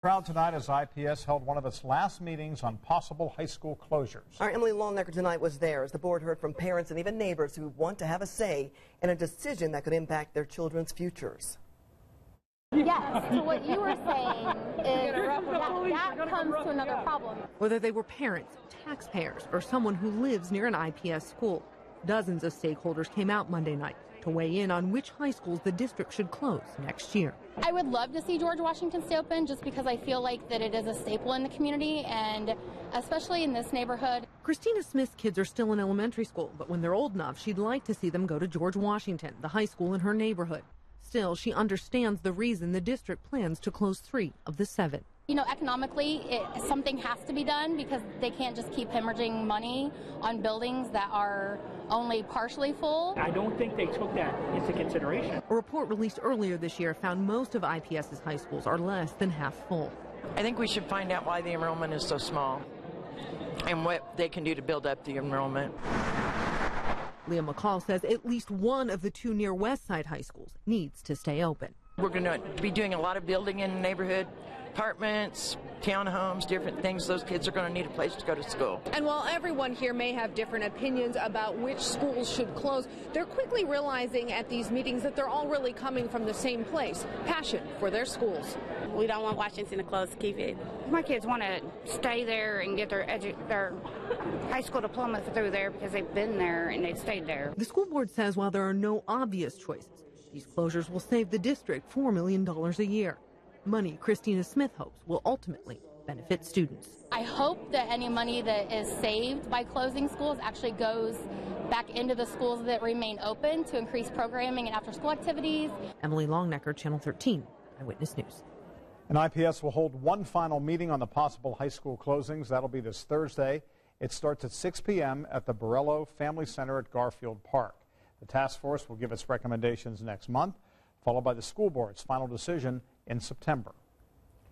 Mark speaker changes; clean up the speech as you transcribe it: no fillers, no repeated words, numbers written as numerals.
Speaker 1: Crowd tonight as IPS held one of its last meetings on possible high school closures.
Speaker 2: Our Emily Longnecker tonight was there as the board heard from parents and even neighbors who want to have a say in a decision that could impact their children's futures.
Speaker 3: Yes, so what you were saying is that comes to another problem.
Speaker 4: Whether they were parents, taxpayers, or someone who lives near an IPS school, dozens of stakeholders came out Monday night to weigh in on which high schools the district should close next year.
Speaker 3: I would love to see George Washington stay open just because I feel like that it is a staple in the community, and especially in this neighborhood.
Speaker 4: Christina Smith's kids are still in elementary school, but when they're old enough, she'd like to see them go to George Washington, the high school in her neighborhood. Still, she understands the reason the district plans to close 3 of the 7.
Speaker 3: You know, economically, something has to be done because they can't just keep hemorrhaging money on buildings that are only partially full.
Speaker 5: I don't think they took that into consideration.
Speaker 4: A report released earlier this year found most of IPS's high schools are less than half full.
Speaker 6: I think we should find out why the enrollment is so small and what they can do to build up the enrollment.
Speaker 4: Leah McCall says at least one of the 2 near West Side high schools needs to stay open.
Speaker 6: We're going to be doing a lot of building in the neighborhood, apartments, townhomes, different things. Those kids are going to need a place to go to school.
Speaker 7: And while everyone here may have different opinions about which schools should close, they're quickly realizing at these meetings that they're all really coming from the same place, passion for their schools.
Speaker 8: We don't want Washington to close, keep it. My kids want to stay there and get their high school diploma through there because they've been there and they've stayed there.
Speaker 4: The school board says while there are no obvious choices, these closures will save the district $4 million a year. Money Christina Smith hopes will ultimately benefit students.
Speaker 3: I hope that any money that is saved by closing schools actually goes back into the schools that remain open to increase programming and after-school activities.
Speaker 4: Emily Longnecker, Channel 13, Eyewitness News.
Speaker 1: And IPS will hold one final meeting on the possible high school closings. That'll be this Thursday. It starts at 6 p.m. at the Borello Family Center at Garfield Park. The task force will give its recommendations next month, followed by the school board's final decision in September.